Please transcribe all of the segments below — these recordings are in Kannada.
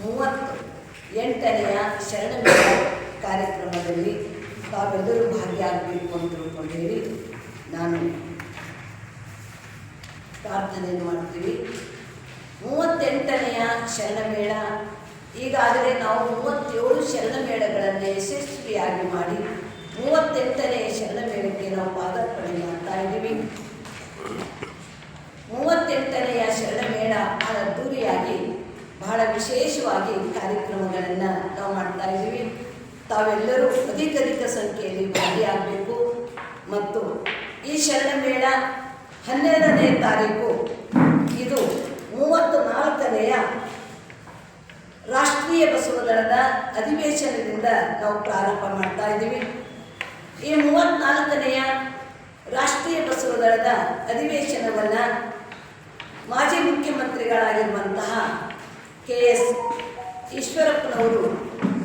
38ನೆಯ ಶರಣಮೇಳ ಕಾರ್ಯಕ್ರಮದಲ್ಲಿ ತಾವೆಲ್ಲರೂ ಭಾಗಿಯಾಗಬೇಕು ಅಂತ ತಿಳ್ಕೊಂಡು ನಾನು ಪ್ರಾರ್ಥನೆಯನ್ನು ಮಾಡ್ತೀವಿ. 38ನೆಯ ಶರಣಮೇಳ ಈಗಾಗಲೇ ನಾವು 37 ಶರಣಮೇಳಗಳನ್ನು ಯಶಸ್ವಿಯಾಗಿ ಮಾಡಿ 38ನೇ ಶರಣಮೇಳಕ್ಕೆ ನಾವು ಪಾದಾರ್ಪಣೆ ಮಾಡ್ತಾ ಇದ್ದೀವಿ. 38ನೆಯ ಶರಣಮೇಳ ಬಹಳ ಅದ್ದೂರಿಯಾಗಿ ಬಹಳ ವಿಶೇಷವಾಗಿ ಕಾರ್ಯಕ್ರಮಗಳನ್ನು ನಾವು ಮಾಡ್ತಾ ಇದ್ದೀವಿ. ತಾವೆಲ್ಲರೂ ಅಧಿಕ ಸಂಖ್ಯೆಯಲ್ಲಿ ಭಾಗಿಯಾಗಬೇಕು. ಮತ್ತು ಈ ಶರಣಮೇಳ 12ನೇ ತಾರೀಕು ಇದು 34ನೆಯ ರಾಷ್ಟ್ರೀಯ ಬಸವ ದಳದ ಅಧಿವೇಶನದಿಂದ ನಾವು ಪ್ರಾರಂಭ ಮಾಡ್ತಾ ಇದ್ದೀವಿ. ಈ 34ನೆಯ ರಾಷ್ಟ್ರೀಯ ಬಸವ ದಳದ ಅಧಿವೇಶನವನ್ನು ಮಾಜಿ ಮುಖ್ಯಮಂತ್ರಿಗಳಾಗಿರುವಂತಹ KS ಈಶ್ವರಪ್ಪನವರು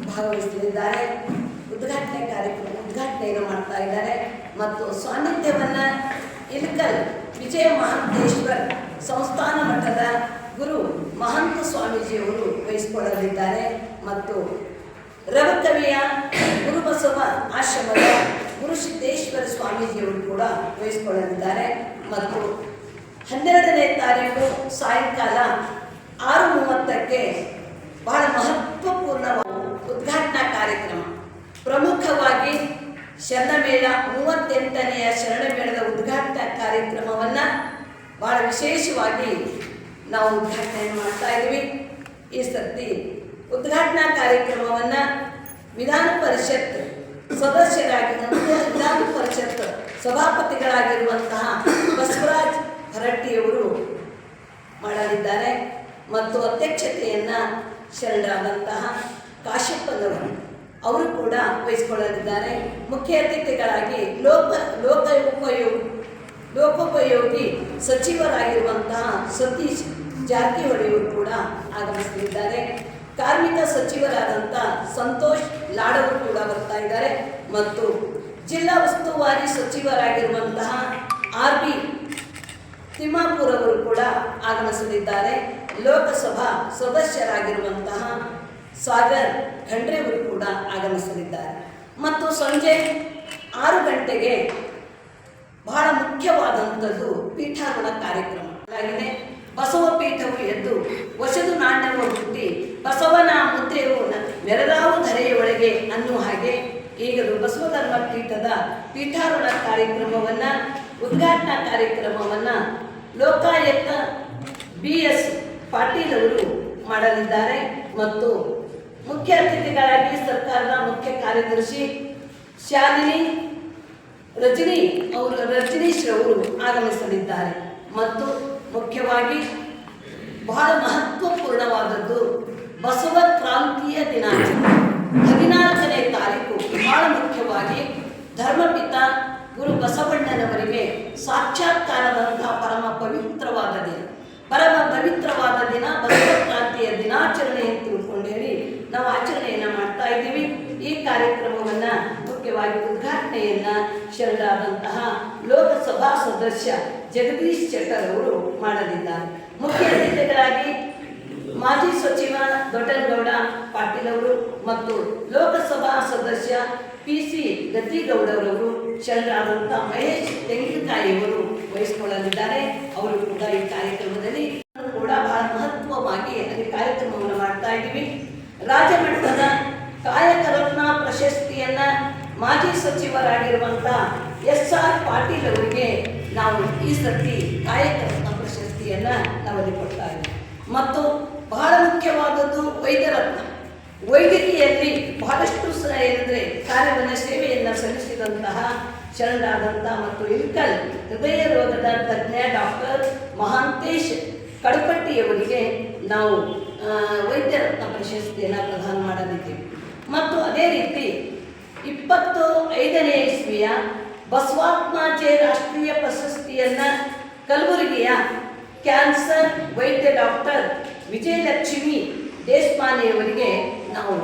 ಭಾಗವಹಿಸಲಿದ್ದಾರೆ. ಉದ್ಘಾಟನೆಯನ್ನು ಮಾಡ್ತಾ ಇದ್ದಾರೆ. ಮತ್ತು ಸಾನ್ನಿಧ್ಯವನ್ನು ಇಲ್ಕಲ್ ವಿಜಯ ಮಹಾಂತೇಶ್ವರ್ ಸಂಸ್ಥಾನ ಮಠದ ಗುರು ಮಹಂತ ಸ್ವಾಮೀಜಿಯವರು ವಹಿಸಿಕೊಳ್ಳಲಿದ್ದಾರೆ. ಮತ್ತು ರವಕವಿಯ ಗುರುಬಸವ ಆಶ್ರಮದ ಗುರು ಸಿದ್ದೇಶ್ವರ ಸ್ವಾಮೀಜಿಯವರು ಕೂಡ ವಹಿಸಿಕೊಳ್ಳಲಿದ್ದಾರೆ. ಮತ್ತು 12ನೇ ತಾರೀಕು ಸಾಯಂಕಾಲ 6:30ಕ್ಕೆ ಬಹಳ ಮಹತ್ವಪೂರ್ಣವಾದ ಉದ್ಘಾಟನಾ ಕಾರ್ಯಕ್ರಮ. ಪ್ರಮುಖವಾಗಿ ಶರಣಮೇಳ 38ನೆಯ ಶರಣಮೇಳದ ಉದ್ಘಾಟನಾ ಕಾರ್ಯಕ್ರಮವನ್ನು ಬಹಳ ವಿಶೇಷವಾಗಿ ನಾವು ಉದ್ಘಾಟನೆಯನ್ನು ಮಾಡ್ತಾ ಇದ್ದೀವಿ. ಈ ಸರ್ತಿ ಉದ್ಘಾಟನಾ ಕಾರ್ಯಕ್ರಮವನ್ನು ವಿಧಾನ ಪರಿಷತ್ ಸಭಾಪತಿಗಳಾಗಿರುವಂತಹ ಬಸವರಾಜ್ ಹೊರಟ್ಟಿಯವರು ಮಾಡಲಿದ್ದಾರೆ. ಮತ್ತು ಅಧ್ಯಕ್ಷತೆಯನ್ನು ಶರಣರಾದಂತಹ ಕಾಶ್ಯಪ್ಪನವರು ಅವರು ಕೂಡ ವಹಿಸಿಕೊಳ್ಳಲಿದ್ದಾರೆ. ಮುಖ್ಯ ಅತಿಥಿಗಳಾಗಿ ಲೋಕೋಪಯೋಗಿ ಸಚಿವರಾಗಿರುವಂತಹ ಸತೀಶ್ ಜಾರಕಿಹೊಳಿಯವರು ಕೂಡ ಆಗಮಿಸಲಿದ್ದಾರೆ. ಕಾರ್ಮಿಕ ಸಚಿವರಾದಂಥ ಸಂತೋಷ್ ಲಾಡವರು ಕೂಡ ಬರ್ತಾ ಇದ್ದಾರೆ. ಮತ್ತು ಜಿಲ್ಲಾ ಉಸ್ತುವಾರಿ ಸಚಿವರಾಗಿರುವಂತಹ RB ತಿಮ್ಮಾಪುರ್ ಅವರು ಕೂಡ ಆಗಮಿಸಲಿದ್ದಾರೆ. ಲೋಕಸಭಾ ಸದಸ್ಯರಾಗಿರುವಂತಹ ಸಾಗರ್ ಖಂಡ್ರೆ ಅವರು ಕೂಡ ಆಗಮಿಸಲಿದ್ದಾರೆ. ಮತ್ತು ಸಂಜೆ 6 ಗಂಟೆಗೆ ಬಹಳ ಮುಖ್ಯವಾದಂಥದ್ದು ಪೀಠಾರೋಹಣ ಕಾರ್ಯಕ್ರಮ ಆಗಿದೆ. ಬಸವ ಪೀಠವು ಎದ್ದು ಹೊಸದು ನಾಣ್ಯವು ಹುಟ್ಟಿ ಬಸವನ ಮುದ್ರೆಯು ಮೆರೆದಾವು ಧರೆಯೊಳಗೆ ಅನ್ನುವ ಹಾಗೆ ಈಗಲೂ ಬಸವ ಧರ್ಮ ಪೀಠದ ಪೀಠಾರೋಹಣ ಕಾರ್ಯಕ್ರಮವನ್ನು ಉದ್ಘಾಟನಾ ಕಾರ್ಯಕ್ರಮವನ್ನು ಲೋಕಾಯುಕ್ತ BS ಪಾಟೀಲ್ ಅವರು ಮಾಡಲಿದ್ದಾರೆ. ಮತ್ತು ಮುಖ್ಯ ಅತಿಥಿಗಳಾಗಿ ಸರ್ಕಾರದ ಮುಖ್ಯ ಕಾರ್ಯದರ್ಶಿ ಶಾಲಿನಿ ರಜನೀಶ್ ಅವರು ಆಗಮಿಸಲಿದ್ದಾರೆ. ಮತ್ತು ಮುಖ್ಯವಾಗಿ ಬಹಳ ಮಹತ್ವಪೂರ್ಣವಾದದ್ದು ಬಸವ ಕ್ರಾಂತಿಯ ದಿನಾಚರಣೆ 14ನೇ ತಾರೀಕು ಬಹಳ ಮುಖ್ಯವಾಗಿ ಧರ್ಮಪಿತ ಗುರು ಬಸವಣ್ಣನವರಿಗೆ ಸಾಕ್ಷಾತ್ಕಾರದಂತಹ ಪರಮ ಪವಿತ್ರವಾದ ದಿನ ಬಸವ ಕ್ರಾಂತಿಯ ದಿನಾಚರಣೆ ಅಂತ ತಿಳ್ಕೊಂಡು ಹೇಳಿ ನಾವು ಆಚರಣೆಯನ್ನು ಮಾಡ್ತಾ ಇದ್ದೀವಿ. ಈ ಕಾರ್ಯಕ್ರಮವನ್ನು ಮುಖ್ಯವಾಗಿ ಉದ್ಘಾಟನೆಯನ್ನು ಶರಣರಾದಂತಹ ಲೋಕಸಭಾ ಸದಸ್ಯ ಜಗದೀಶ್ ಶೆಟ್ಟರ್ ಅವರು ಮಾಡಲಿದ್ದಾರೆ. ಮುಖ್ಯ ಅತಿಥಿಗಳಾಗಿ ಮಾಜಿ ಸಚಿವ ದೊಡ್ಡನಗೌಡ ಪಾಟೀಲ್ ಅವರು ಮತ್ತು ಲೋಕಸಭಾ ಸದಸ್ಯ PC ಗದ್ದಿಗೌಡರವರು ಶರಣರಾದಂಥ ಮಹೇಶ್ ತೆಂಗಿನಕಾಯಿಯವರು ವಹಿಸಿಕೊಳ್ಳಲಿದ್ದಾರೆ. ಅವರು ಕೂಡ ಈ ಕಾರ್ಯಕ್ರಮದಲ್ಲಿ ಕೂಡ ಬಹಳ ಮಹತ್ವವಾಗಿ ಅಲ್ಲಿ ಕಾರ್ಯಕ್ರಮವನ್ನು ಮಾಡ್ತಾ ಇದ್ದೀವಿ. ರಾಜ್ಯಮಟ್ಟದ ಕಾಯಕ ರತ್ನ ಪ್ರಶಸ್ತಿಯನ್ನು ಮಾಜಿ ಸಚಿವರಾಗಿರುವಂಥ SR ಪಾಟೀಲ್ ಅವರಿಗೆ ನಾವು ಈ ಸರ್ತಿ ಕಾಯಕ ರತ್ನ ಪ್ರಶಸ್ತಿಯನ್ನು ನಾವಲ್ಲಿ ಕೊಡ್ತಾ ಇದ್ದೀವಿ. ಮತ್ತು ಬಹಳ ಮುಖ್ಯವಾದದ್ದು ವೈದ್ಯಕೀಯಲ್ಲಿ ಬಹಳಷ್ಟು ಏನಂದರೆ ಕಾರ್ಯವನ್ನು ಸೇವೆಯನ್ನು ಸಲ್ಲಿಸಿದಂತಹ ಶರಣರಾದಂಥ ಮತ್ತು ಇಲ್ಕಲ್ ಹೃದಯ ರೋಗದ ತಜ್ಞ ಡಾಕ್ಟರ್ ಮಹಾಂತೇಶ್ ಕಡಪಟ್ಟಿಯವರಿಗೆ ನಾವು ವೈದ್ಯರತ್ನ ಪ್ರಶಸ್ತಿಯನ್ನು ಪ್ರದಾನ ಮಾಡಲಿದ್ದೀವಿ. ಮತ್ತು ಅದೇ ರೀತಿ 25ನೇ ಇಸ್ವಿಯ ಬಸವಾತ್ಮಾಜೆ ರಾಷ್ಟ್ರೀಯ ಪ್ರಶಸ್ತಿಯನ್ನು ಕಲಬುರಗಿಯ ಕ್ಯಾನ್ಸರ್ ವೈದ್ಯ ಡಾಕ್ಟರ್ ವಿಜಯಲಕ್ಷ್ಮಿ ದೇಶಪಾಂಡೆಯವರಿಗೆ ನಾವು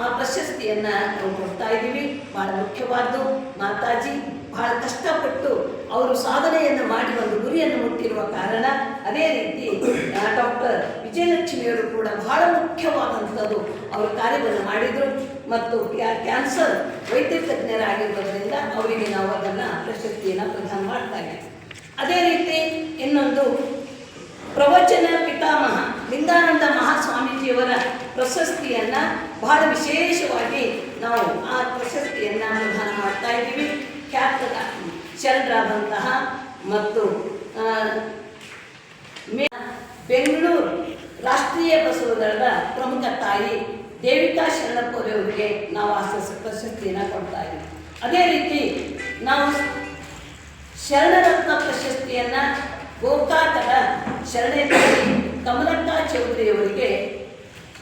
ಆ ಪ್ರಶಸ್ತಿಯನ್ನು ನಾವು ಕೊಡ್ತಾ ಇದ್ದೀವಿ. ಭಾಳ ಮುಖ್ಯವಾದ್ದು ಮಾತಾಜಿ ಬಹಳ ಕಷ್ಟಪಟ್ಟು ಅವರು ಸಾಧನೆಯನ್ನು ಮಾಡಿ ಒಂದು ಗುರಿಯನ್ನು ಮುಟ್ಟಿರುವ ಕಾರಣ. ಅದೇ ರೀತಿ ಡಾಕ್ಟರ್ ವಿಜಯಲಕ್ಷ್ಮಿಯವರು ಕೂಡ ಬಹಳ ಮುಖ್ಯವಾದಂಥದ್ದು ಅವರು ಕಾರ್ಯವನ್ನು ಮಾಡಿದರು ಮತ್ತು ಕ್ಯಾನ್ಸರ್ ವೈದ್ಯ ತಜ್ಞರಾಗಿರೋದ್ರಿಂದ ಅವರಿಗೆ ನಾವು ಅದನ್ನು ಪ್ರಶಸ್ತಿಯನ್ನು ಪ್ರದಾನ ಮಾಡ್ತಾ ಇದ್ದೀವಿ. ಅದೇ ರೀತಿ ಇನ್ನೊಂದು ಪ್ರವಚನ ಪಿತಾಮಹ ಲಿಂಗಾನಂದ ಮಹಾಸ್ವಾಮೀಜಿಯವರ ಪ್ರಶಸ್ತಿಯನ್ನು ಬಹಳ ವಿಶೇಷವಾಗಿ ನಾವು ಆ ಪ್ರಶಸ್ತಿಯನ್ನು ಪ್ರದಾನ ಮಾಡ್ತಾ ಇದ್ದೀವಿ. ಖ್ಯಾತ ಶರಣರಾದಂತಹ ಮತ್ತು ಬೆಂಗಳೂರು ರಾಷ್ಟ್ರೀಯ ಬಸವದಳದ ಪ್ರಮುಖ ತಾಯಿ ದೇವಿಕಾ ಶರಣಪ್ಪರವರಿಗೆ ನಾವು ಆ ಪ್ರಶಸ್ತಿಯನ್ನು ಕೊಡ್ತಾ ಇದ್ದೀವಿ. ಅದೇ ರೀತಿ ನಾವು ಶರಣರತ್ನ ಪ್ರಶಸ್ತಿಯನ್ನು ಗೋಕಾಕದ ಶರಣೇಶ್ವರಿ ಕಮಲಕ್ಕ ಚೌಧರಿಯವರಿಗೆ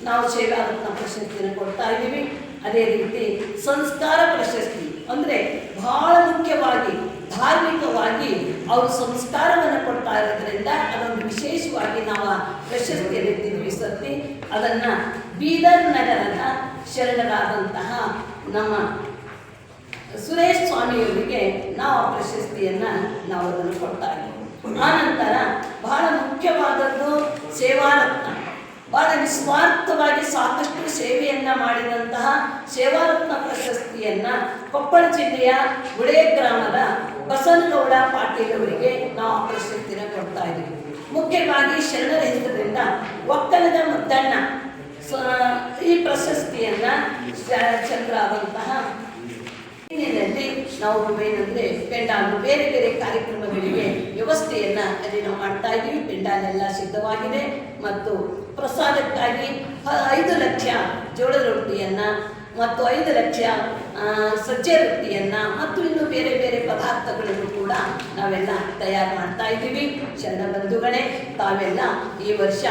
ನಾವು ಸೇವಾರತ್ನ ಪ್ರಶಸ್ತಿಯನ್ನು ಕೊಡ್ತಾ ಇದ್ದೀವಿ. ಅದೇ ರೀತಿ ಸಂಸ್ಕಾರ ಪ್ರಶಸ್ತಿ ಅಂದರೆ ಬಹಳ ಮುಖ್ಯವಾಗಿ ಧಾರ್ಮಿಕವಾಗಿ ಅವರು ಸಂಸ್ಕಾರವನ್ನು ಕೊಡ್ತಾ ಇರೋದ್ರಿಂದ ಅದೊಂದು ವಿಶೇಷವಾಗಿ ನಾವು ಆ ಪ್ರಶಸ್ತಿಯಲ್ಲಿ ತಿಳಿಸುತ್ತಿ ಅದನ್ನು ಬೀದರ್ ನಗರದ ಶರಣರಾದಂತಹ ನಮ್ಮ ಸುರೇಶ್ ಸ್ವಾಮಿಯವರಿಗೆ ನಾವು ಆ ಪ್ರಶಸ್ತಿಯನ್ನು ನಾವು ಅದನ್ನು ಕೊಡ್ತಾ ಇದ್ದೀವಿ. ಆನಂತರ ಬಹಳ ಮುಖ್ಯವಾದದ್ದು ಸೇವಾರತ್ನ, ಬಹಳ ನಿಸ್ವಾರ್ಥವಾಗಿ ಸಾಕಷ್ಟು ಸೇವೆಯನ್ನು ಮಾಡಿದಂತಹ ಸೇವಾರತ್ನ ಪ್ರಶಸ್ತಿಯನ್ನು ಕೊಪ್ಪಳ ಜಿಲ್ಲೆಯ ಗುಡೇ ಗ್ರಾಮದ ಬಸನಗೌಡ ಪಾಟೀಲ್ ಅವರಿಗೆ ನಾವು ಆ ಪ್ರಶಸ್ತಿಯನ್ನು ಕೊಡ್ತಾ ಇದ್ದೀವಿ. ಮುಖ್ಯವಾಗಿ ಶರಣರ ಹೆಸರಿನಿಂದ ಒಕ್ಕಲದ ಮುದ್ದಣ್ಣ ಈ ಪ್ರಶಸ್ತಿಯನ್ನು ಚಂದ್ರಾದಂತಹ ಹಿನ್ನೆಲೆಯಲ್ಲಿ ನಾವು ಏನಂದರೆ ಪೆಂಡಾಲು ಬೇರೆ ಬೇರೆ ಕಾರ್ಯಕ್ರಮಗಳಿಗೆ ವ್ಯವಸ್ಥೆಯನ್ನು ಅಲ್ಲಿ ನಾವು ಮಾಡ್ತಾ ಇದ್ದೀವಿ. ಪೆಂಡಾಲ್ ಎಲ್ಲ ಸಿದ್ಧವಾಗಿದೆ ಮತ್ತು ಪ್ರಸಾದಕ್ಕಾಗಿ 5 ಲಕ್ಷ ಜೋಳದ ರೊಟ್ಟಿಯನ್ನು ಮತ್ತು 5 ಲಕ್ಷ ಸಜ್ಜೆ ರೊಟ್ಟಿಯನ್ನು ಮತ್ತು ಇನ್ನು ಬೇರೆ ಬೇರೆ ಪದಾರ್ಥಗಳನ್ನು ಕೂಡ ನಾವೆಲ್ಲ ತಯಾರು ಮಾಡ್ತಾ ಇದ್ದೀವಿ. ಶರಣ ಬಂಧುಗಳೇ, ತಾವೆಲ್ಲ ಈ ವರ್ಷ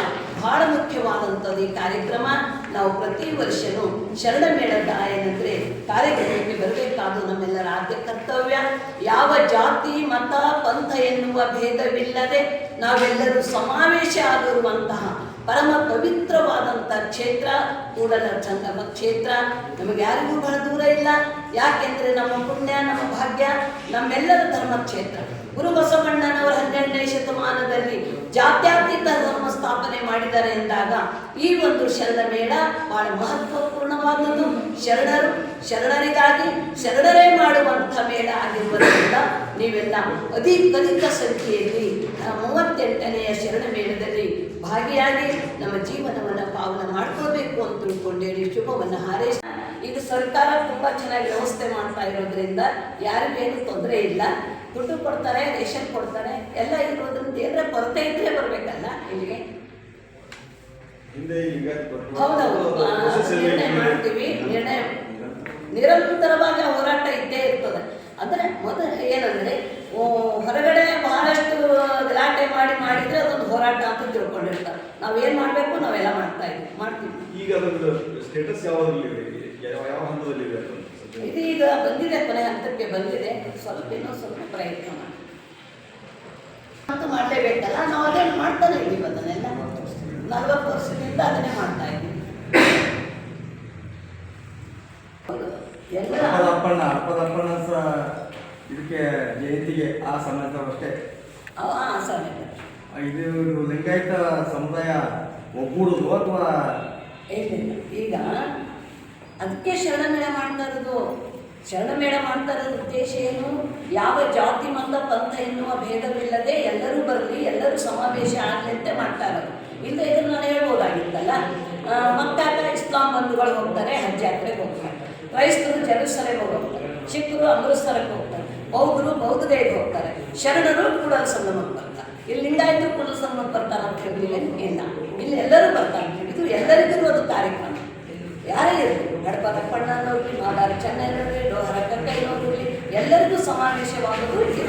ಬಹಳ ಮುಖ್ಯವಾದಂಥದ್ದು ಈ ಕಾರ್ಯಕ್ರಮ. ನಾವು ಪ್ರತಿ ವರ್ಷವೂ ಶರಣ ಮೇಳದ ಏನಂದರೆ ಕಾರ್ಯಕ್ರಮಕ್ಕೆ ಬರಬೇಕಾದ್ದು ನಮ್ಮೆಲ್ಲರ ಆದ್ಯ ಕರ್ತವ್ಯ. ಯಾವ ಜಾತಿ ಮತ ಪಂಥ ಎನ್ನುವ ಭೇದವಿಲ್ಲದೆ ನಾವೆಲ್ಲರೂ ಸಮಾವೇಶ ಆಗಿರುವಂತಹ ಪರಮ ಪವಿತ್ರವಾದಂಥ ಕ್ಷೇತ್ರ ಕೂಡಲ ಸಂಗಮ ಕ್ಷೇತ್ರ. ನಮಗೆ ಯಾರಿಗೂ ಬಹಳ ದೂರ ಇಲ್ಲ. ಯಾಕೆಂದರೆ ನಮ್ಮ ಪುಣ್ಯ, ನಮ್ಮ ಭಾಗ್ಯ, ನಮ್ಮೆಲ್ಲರ ಧರ್ಮ ಕ್ಷೇತ್ರ. ಗುರು ಬಸವಣ್ಣನವರು 12ನೇ ಶತಮಾನದಲ್ಲಿ ಜಾತ್ಯತೀತ ಧರ್ಮ ಸ್ಥಾಪನೆ ಮಾಡಿದ್ದಾರೆ ಎಂದಾಗ ಈ ಒಂದು ಶರಣ ಮೇಳ ಬಹಳ ಮಹತ್ವಪೂರ್ಣವಾದದ್ದು. ಶರಣರಿಗಾಗಿ ಶರಣರೇ ಮಾಡುವಂಥ ಮೇಳ ಆಗಿರುವುದರಿಂದ ನೀವೆಲ್ಲ ಅಧಿಕ ಸಂಖ್ಯೆಯಲ್ಲಿ 38ನೇ ಶರಣ ಮೇಳದಲ್ಲಿ ಭಾಗಿಯಾಗಿ ನಮ್ಮ ಜೀವನವನ್ನು ಪಾವನ ಮಾಡ್ಕೋಬೇಕು ಅಂತ ತಿಳ್ಕೊಂಡೇಳಿ ಶುಭವನ್ನು ಹಾರೈಸಿ. ಈಗ ಸರ್ಕಾರ ತುಂಬ ಚೆನ್ನಾಗಿ ವ್ಯವಸ್ಥೆ ಮಾಡ್ತಾ ಇರೋದ್ರಿಂದ ಯಾರಿಗೇನು ತೊಂದರೆ ಇಲ್ಲ. ದುಡ್ಡು ಕೊಡ್ತಾರೆ, ರೇಷನ್ ಕೊಡ್ತಾರೆ, ಎಲ್ಲ ಇರೋದ್ರಿಂದ ಏನರ ಕೊರತೆ ಇದ್ರೆ ಬರಬೇಕಲ್ಲ ಇಲ್ಲಿಗೆ. ಹೌದೌದು, ನಿರ್ಣಯ ಮಾಡ್ತೀವಿ. ನಿರ್ಣಯ ನಿರಂತರವಾಗಿ ಹೋರಾಟ ಇದ್ದೇ ಇರ್ತದೆ. ಅಂದರೆ ಮೊದಲು ಏನಂದರೆ ಹೊರಗಡೆ ಬಹಳಷ್ಟು ಗಲಾಟೆ ಮಾಡಿದರೆ ಅದೊಂದು ಹೋರಾಟ ಅಂತ ತಿಳ್ಕೊಂಡಿರ್ತಾರೆ. ನಾವೇನು ಮಾಡಬೇಕು ನಾವೆಲ್ಲ ಮಾಡ್ತೀವಿ. ಈಗ ಸ್ಟೇಟಸ್ ಯಾವ ಹಂತದಲ್ಲಿದೆ? ಇದು ಈಗ ಬಂದಿದೆ, ಕೊನೆ ಹಂತಕ್ಕೆ ಬಂದಿದೆ. ಇನ್ನೂ ಸ್ವಲ್ಪ ಪ್ರಯತ್ನ ಅಂತೂ ಮಾಡಲೇಬೇಕಲ್ಲ. ನಾವು ಅದೇನು ಮಾಡ್ತಾನೆ ಇದ್ದೀವಿ. ಅದನ್ನೆಲ್ಲ 40 ವರ್ಷದಿಂದ ಅದನ್ನೇ ಮಾಡ್ತಾ ಇದ್ದೀವಿ. ಇದಕ್ಕೆ ಜಯಂತಿಗೆ ಆ ಸಮೇತವಷ್ಟೇ ಇದು ಲಿಂಗಾಯತ ಸಮುದಾಯ ಒಗ್ಗೂಡುದು ಅಥವಾ ಈಗ ಅದಕ್ಕೆ ಶರಣ ಮೇಳ ಮಾಡ್ತಾ ಇರೋದು. ಶರಣ ಮೇಳ ಮಾಡ್ತಾ ಇರೋದು ಉದ್ದೇಶ ಏನು? ಯಾವ ಜಾತಿ ಮತ ಪಂಥ ಎನ್ನುವ ಭೇದವಿಲ್ಲದೆ ಎಲ್ಲರೂ ಬರಲಿ, ಎಲ್ಲರೂ ಸಮಾವೇಶ ಆಗಲಿ ಅಂತ ಮಾಡ್ತಾ ಇರೋದು. ಇಲ್ಲ ಇದನ್ನು ನಾನು ಹೇಳ್ಬೋದಾಗಿತ್ತಲ್ಲ. ಮಕ್ಕಾಗ ಇಸ್ಲಾಂ ಬಂಧುಗಳು ಹೋಗ್ತಾರೆ, ಹಜ್ ಯಾತ್ರೆಗೆ ಹೋಗ್ತಾರೆ. ಕ್ರೈಸ್ತರು ಜೆರುಸಲೇಮ್ಗೆ ಹೋಗ್ತಾರೆ, ಸಿಖ್ರು ಅಮೃತಸರಕ್ಕೆ ಹೋಗ್ತಾರೆ, ಬೌದ್ಧರು ಬೌದ್ಧಗಯಕ್ಕೆ ಹೋಗ್ತಾರೆ, ಶರಣರು ಕೂಡಲ ಸಂಗಮಕ್ಕೆ ಬರ್ತಾರೆ. ಇಲ್ಲಿ ಲಿಂಗಾಯತರು ಕೂಡಲ ಸಂಗಮಕ್ಕೆ ಬರ್ತಾರೆ ಅಂತ ಹೇಳಿಲ್ಲ. ಇಲ್ಲಿ ಎಲ್ಲರೂ ಬರ್ತಾರೆ. ಇದು ಎಲ್ಲರಿಗೂ ಅದು ಕಾರ್ಯಕ್ರಮ. ಯಾರೇ ಇರಲಿ, ಗಡಪ ತಪ್ಪಣ್ಣ ನೋಡ್ರಿ, ಮಾದಾರ ಚೆನ್ನೈ ನೋಡ್ರಿ, ಡೋಹರ ಕಕ್ಕೈ ನೋಡ್ರಿ, ಎಲ್ಲರಿಗೂ ಸಮಾವೇಶವಾಗೋದು ಇದು